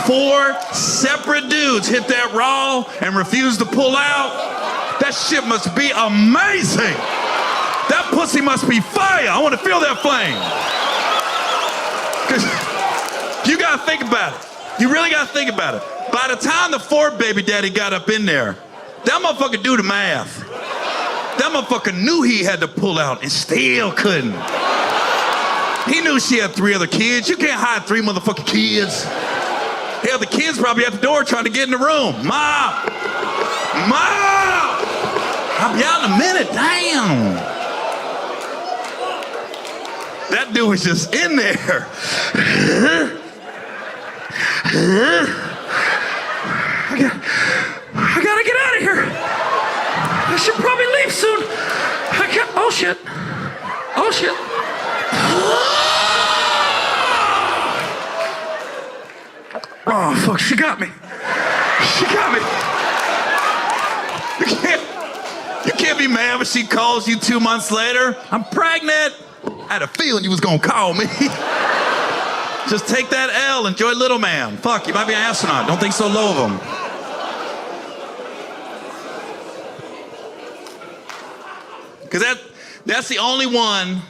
4 separate dudes hit that raw and refuse to pull out. That shit must be amazing. That pussy must be fire. I want to feel that flame. Because you got to think about it. You really got to think about it. By the time the 4th baby daddy got up in there, that motherfucker do the math. That motherfucker knew he had to pull out and still couldn't. He knew she had 3 other kids. You can't hide 3 motherfucking kids. Hell, the kids probably at the door trying to get in the room. Mom! Mom! I'll be out in a minute, damn. That dude was just in there. I gotta get out of here. I should probably leave soon. Oh shit. Oh shit. Oh fuck, she got me. She got me. You can't be mad when she calls you 2 months later. I'm pregnant. I had a feeling you was gonna call me. Just take that L, enjoy little man. Fuck, you might be an astronaut. Don't think so low of him. Because that's the only one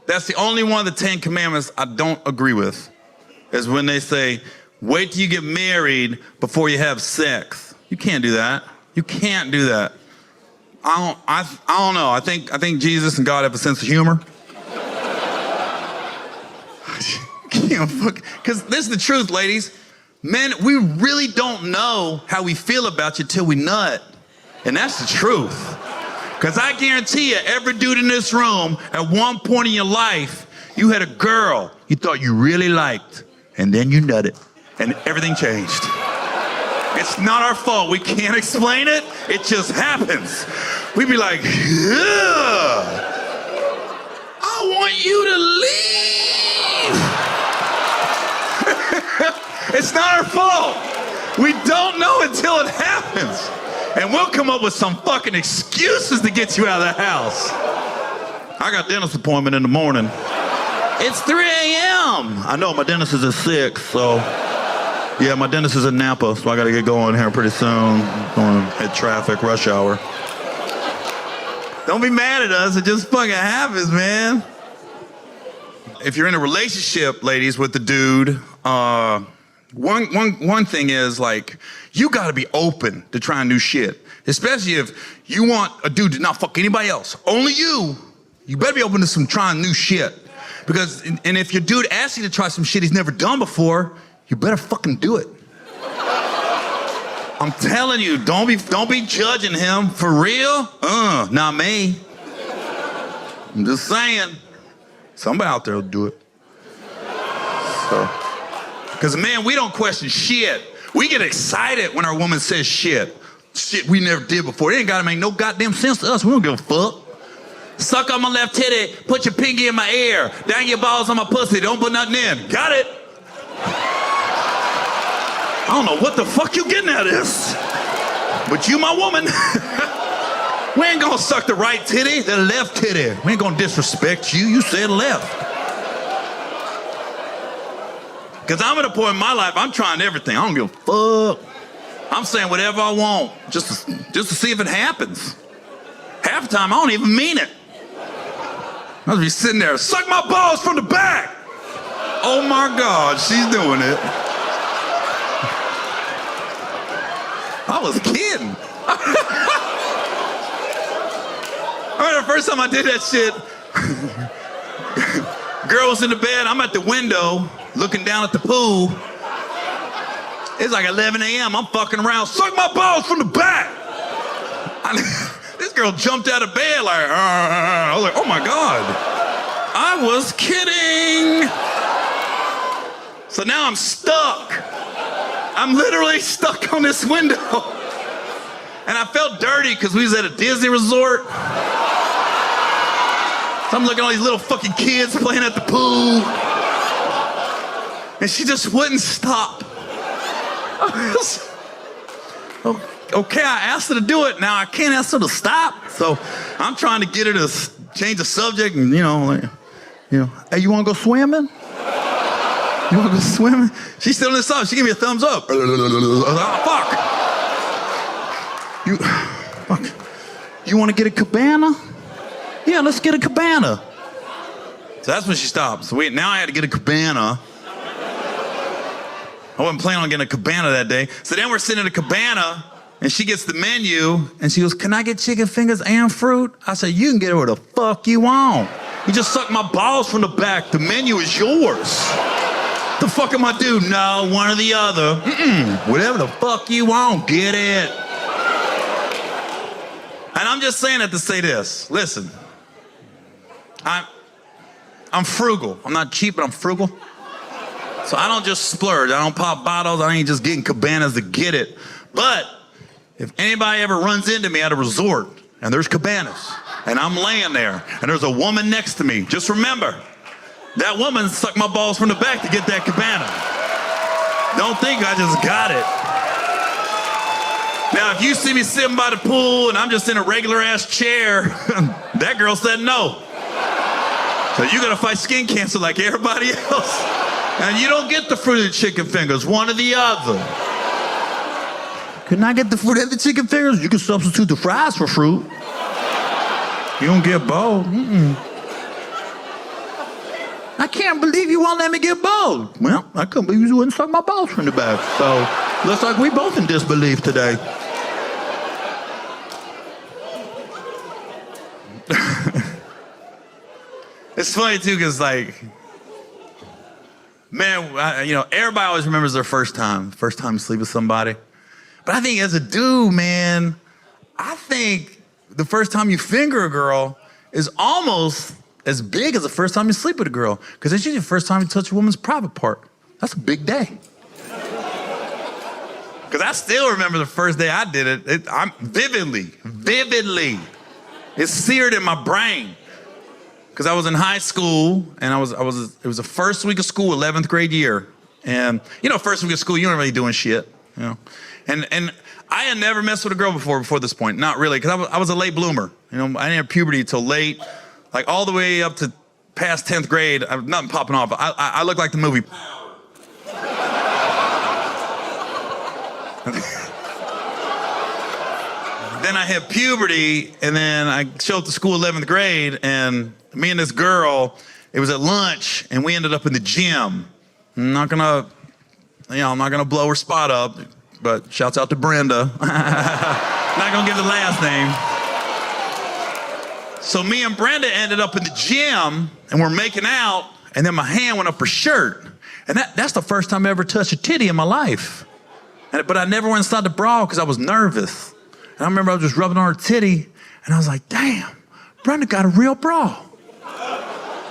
of the 10 commandments I don't agree with, is when they say, wait till you get married before you have sex. You can't do that. You can't do that. I don't know. I think Jesus and God have a sense of humor. Because this is the truth, ladies. Men, we really don't know how we feel about you till we nut. And that's the truth. Because I guarantee you, every dude in this room, at one point in your life, you had a girl you thought you really liked, and then you nutted, and everything changed. It's not our fault. We can't explain it. It just happens. We'd be like, ugh, I want you to leave. It's not our fault. We don't know until it happens. And we'll come up with some fucking excuses to get you out of the house. I got dentist appointment in the morning. It's 3 a.m. I know, my dentist is at 6, so. Yeah, my dentist is in Napa, so I gotta get going here pretty soon. Going to hit traffic, rush hour. Don't be mad at us, it just fucking happens, man. If you're in a relationship, ladies, with the dude, one thing is, like, you gotta be open to trying new shit. Especially if you want a dude to not fuck anybody else. Only you. You better be open to some trying new shit. Because, and if your dude asks you to try some shit he's never done before, you better fucking do it. I'm telling you, don't be judging him. For real? Not me. I'm just saying. Somebody out there will do it. So. Because, man, we don't question shit. We get excited when our woman says shit. Shit we never did before. It ain't gotta make no goddamn sense to us. We don't give a fuck. Suck on my left titty, put your pinky in my ear, dang your balls on my pussy, don't put nothing in. Got it? I don't know what the fuck you getting at this, but you my woman. We ain't gonna suck the right titty, the left titty. We ain't gonna disrespect you, you said left. Because I'm at a point in my life, I'm trying everything. I don't give a fuck. I'm saying whatever I want, just to see if it happens. Half the time, I don't even mean it. I'll be sitting there, suck my balls from the back. Oh my God, she's doing it. I was kidding. I remember the first time I did that shit, girl was in the bed, I'm at the window, looking down at the pool. It's like 11 a.m., I'm fucking around, suck my balls from the back. This girl jumped out of bed like, I was like, oh my God. I was kidding. So now I'm stuck. I'm literally stuck on this window. And I felt dirty because we was at a Disney resort. So I'm looking at all these little fucking kids playing at the pool. And she just wouldn't stop. Okay, I asked her to do it. Now I can't ask her to stop. So I'm trying to get her to change the subject and, hey, you want to go swimming? You want to go swimming? She's still in the song. She gave me a thumbs up. Fuck. You want to get a cabana? Yeah, let's get a cabana. So that's when she stopped. So now I had to get a cabana. I wasn't planning on getting a cabana that day. So then we're sitting in a cabana, and she gets the menu, and she goes, can I get chicken fingers and fruit? I said, you can get whatever the fuck you want. You just suck my balls from the back. The menu is yours. The fuck am I do? No, one or the other. Whatever the fuck you want, get it. And I'm just saying that to say this. Listen, I'm frugal. I'm not cheap, but I'm frugal. So I don't just splurge. I don't pop bottles. I ain't just getting cabanas to get it. But if anybody ever runs into me at a resort and there's cabanas and I'm laying there and there's a woman next to me, just remember, that woman sucked my balls from the back to get that cabana. Don't think I just got it. Now, if you see me sitting by the pool and I'm just in a regular ass chair, that girl said no. So you gotta fight skin cancer like everybody else. And you don't get the fruit of the chicken fingers, one or the other. Can I get the fruit of the chicken fingers? You can substitute the fries for fruit. You don't get both. I can't believe you won't let me get both. Well, I couldn't believe you wouldn't suck my balls from the back. So, looks like we both in disbelief today. It's funny too, because man, everybody always remembers their first time you sleep with somebody. But I think as a dude, man, I think the first time you finger a girl is almost as big as the first time you sleep with a girl, because it's usually the first time you touch a woman's private part. That's a big day. Because I still remember the first day I did it. I'm vividly. It's seared in my brain. Because I was in high school, and it was the first week of school, 11th grade year. And, first week of school, you aren't really doing shit, And I had never messed with a girl before this point. Not really, because I was a late bloomer. I didn't have puberty till late. Like all the way up to past 10th grade, nothing popping off. I look like the movie. Then I hit puberty, and then I showed up to school 11th grade, and me and this girl, it was at lunch, and we ended up in the gym. I'm not gonna blow her spot up, but shouts out to Brenda. Not gonna give the last name. So me and Brenda ended up in the gym, and we're making out, and then my hand went up her shirt. And that's the first time I ever touched a titty in my life. But I never went inside the bra because I was nervous. And I remember I was just rubbing on her titty, and I was like, damn, Brenda got a real bra.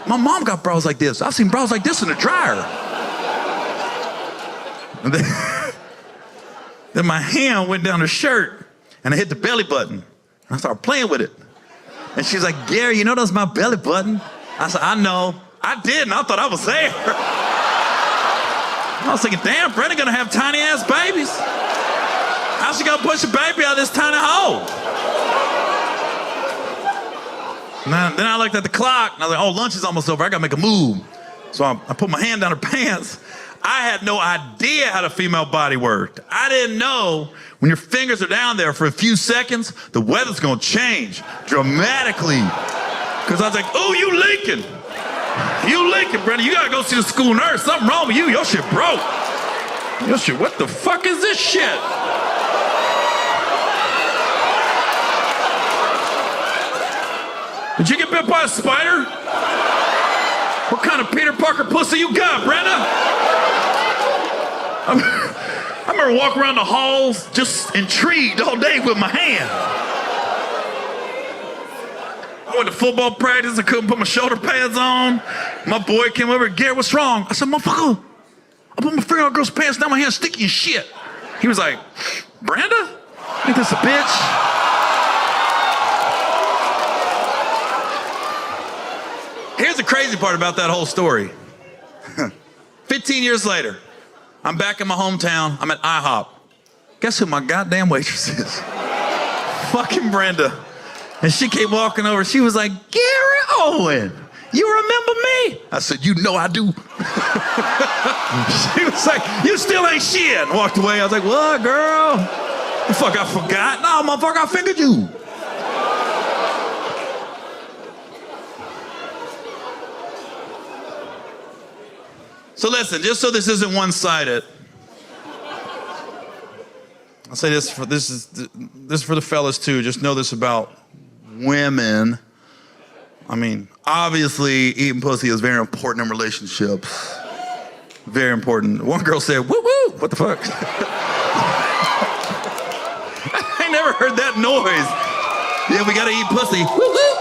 My mom got bras like this. I've seen bras like this in the dryer. And then my hand went down her shirt, and I hit the belly button. And I started playing with it. And she's like, Gary, you know that's my belly button? I said, I know. I did, and I thought I was there. I was thinking, damn, Brenda gonna have tiny ass babies. How's she gonna push a baby out of this tiny hole? Then I looked at the clock, and I was like, oh, lunch is almost over. I gotta make a move. So I put my hand down her pants. I had no idea how the female body worked. I didn't know when your fingers are down there for a few seconds, the weather's gonna change dramatically. Because I was like, oh, you leaking. You leaking, Brenda. You gotta go see the school nurse. Something wrong with you. Your shit broke. Your shit, what the fuck is this shit? Did you get bit by a spider? What kind of Peter Parker pussy you got, Brenda? I remember walking around the halls just intrigued all day with my hand. I went to football practice. I couldn't put my shoulder pads on. My boy came over. Gary, what's wrong? I said, motherfucker, I put my finger on a girl's pants. Now my hand's sticky as shit. He was like, Brenda? Ain't this a bitch? Here's the crazy part about that whole story. 15 years later, I'm back in my hometown. I'm at IHOP. Guess who my goddamn waitress is? Fucking Brenda. And she came walking over. She was like, Gary Owen, you remember me? I said, you know I do. She was like, you still ain't shit. And walked away. I was like, what, girl? The fuck, I forgot? No, motherfucker, I fingered you. So listen, just so this isn't one-sided, I'll say this is for the fellas too. Just know this about women. I mean, obviously eating pussy is very important in relationships. Very important. One girl said, woo woo, what the fuck? I never heard that noise. Yeah, we gotta eat pussy. Woo woo.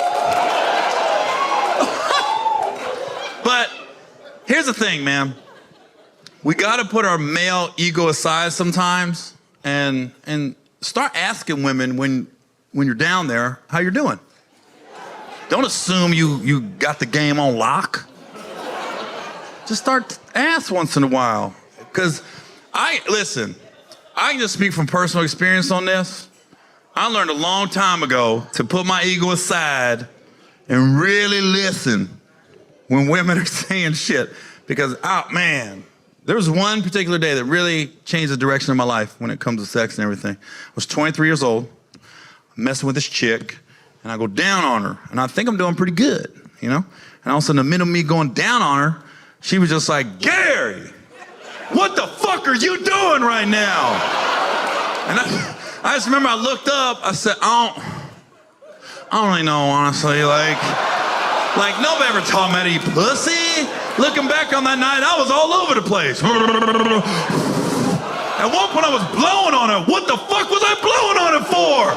But here's the thing, man. We gotta put our male ego aside sometimes and start asking women when you're down there how you're doing. Don't assume you got the game on lock. Just start to ask once in a while. Because I can just speak from personal experience on this. I learned a long time ago to put my ego aside and really listen when women are saying shit. Because, oh man, there was one particular day that really changed the direction of my life when it comes to sex and everything. I was 23 years old, messing with this chick, and I go down on her, and I think I'm doing pretty good, you know? And all of a sudden, in the middle of me going down on her, she was just like, Gary, what the fuck are you doing right now? And I just remember I looked up, I said, I don't really know, honestly, like nobody ever taught me how to eat pussy. Looking back on that night, I was all over the place. At one point I was blowing on her. What the fuck was I blowing on it for?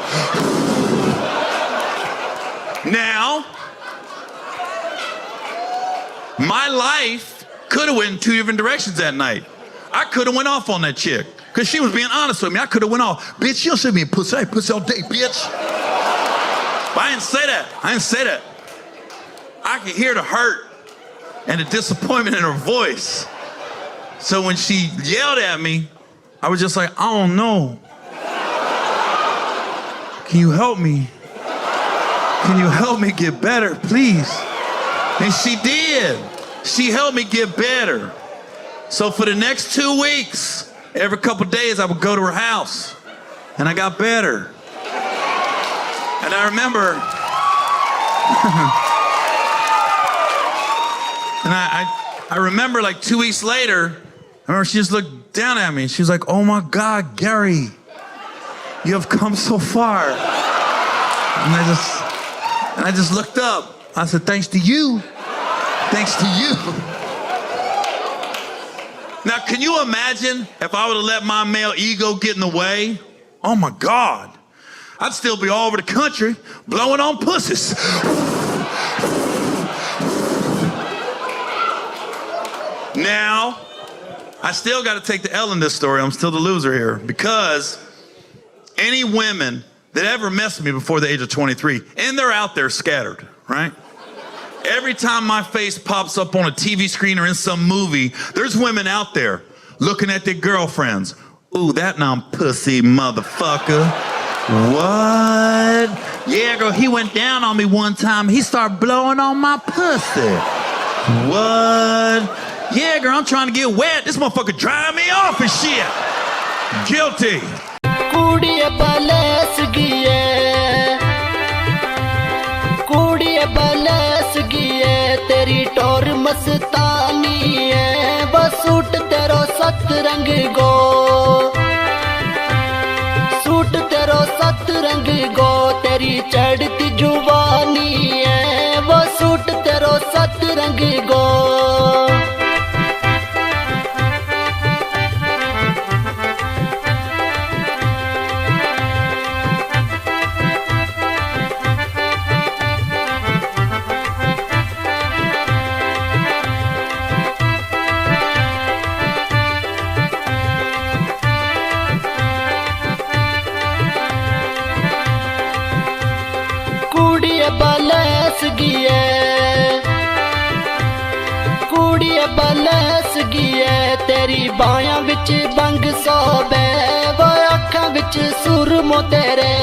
Now, my life could have went in two different directions that night. I could have went off on that chick because she was being honest with me. I could have went off. Bitch, you don't show me a pussy. I ain't pussy all day, bitch. But I didn't say that. I could hear the hurt and the disappointment in her voice. So when she yelled at me, I was just like, I don't know. Can you help me? Can you help me get better, please? And she did. She helped me get better. So for the next 2 weeks, every couple days I would go to her house and I got better. And I remember, I remember like 2 weeks later, I remember she just looked down at me. She was like, oh my God, Gary, you have come so far. And I just looked up. I said, thanks to you. Thanks to you. Now, can you imagine if I would have let my male ego get in the way? Oh my God. I'd still be all over the country blowing on pussies. Now, I still got to take the L in this story. I'm still the loser here because any women that ever messed with me before the age of 23, and they're out there scattered, right? Every time my face pops up on a TV screen or in some movie, there's women out there looking at their girlfriends. Ooh, that pussy motherfucker. What? Yeah, girl, he went down on me one time. He started blowing on my pussy. What? Yeah, girl, I'm trying to get wet. This motherfucker drying me off and shit. Guilty. तेरी टोर मस्तानी है बस suit तेरो सत रंग गो suit तेरो सत रंग गो तेरी चढ़ती जुबानी है वो सूट तेरो सत रंग गो बलस गिए कुड़िए बलस गिए तेरी बायां बिच बंग सोबे वो अखां बिच सुरमो तेरे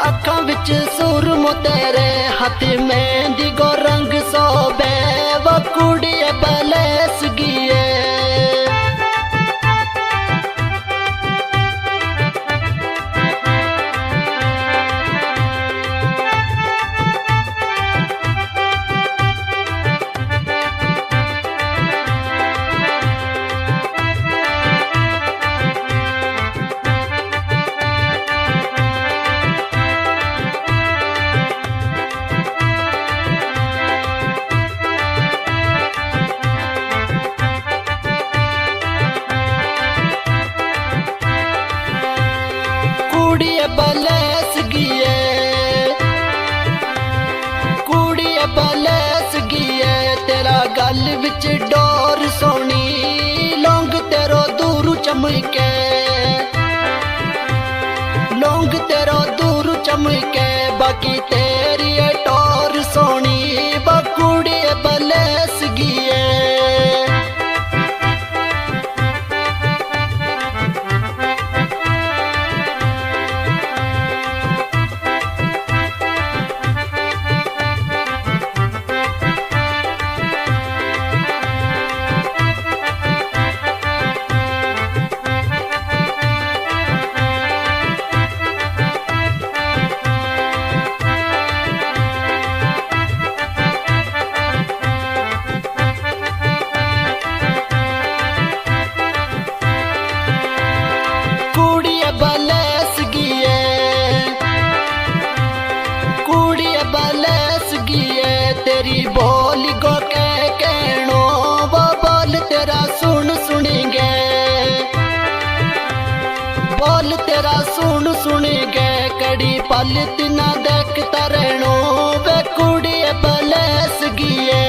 अखां बिच सुरमो तेरे हाथ मेहंदी गो रंग सोबे वो कुड़िए बलस गिए कुड़िए बलस गिए कुड़िए बलस गिए तेरा गल विच डोर सोनी लौंग तेरो दूर चमके लौंग तेरो दूर चमके बाकी तेरी टोर सोनी बकुड़िए बलस गिए कुड़िए बलस गिए कुड़िए बलस गिए तेरी बोल गो के कहनो वो बोल तेरा सुन सुनेंगे बोल तेरा सुन सुनेंगे कड़ी पल तिना देखता रहनो वे कुड़िए बलस गिए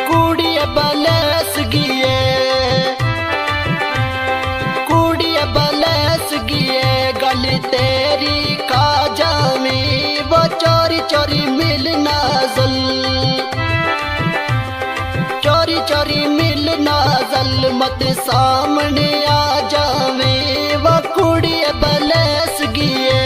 कुड़िए बलस गिए कुड़िए बलस गिए गल तेरी खा जामी वो चोरी चोरी मिल नाजल चोरी चोरी मिल नाजल मत सामने आ जावे वो कुड़िए बलस गिए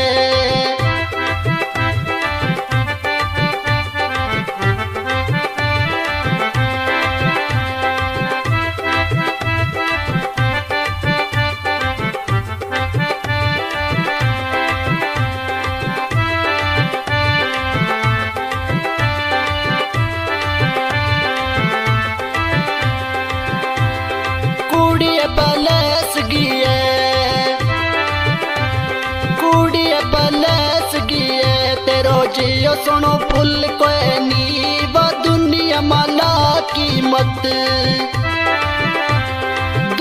कुड़िए बलस गिए कुड़िए बलस गिए तेरो जियो सुनो फुल कोई नी वो दुनिया माला कीमत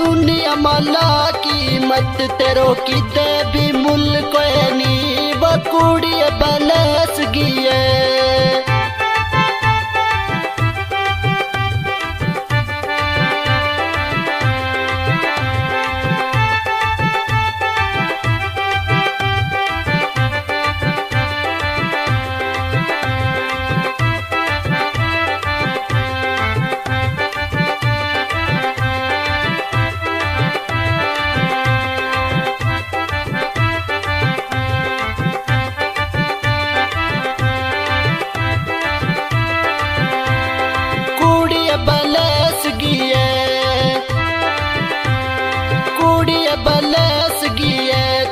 दुनिया माला कीमत तेरो किते भी मुल कोई नी वो कुड़िए बलस गिए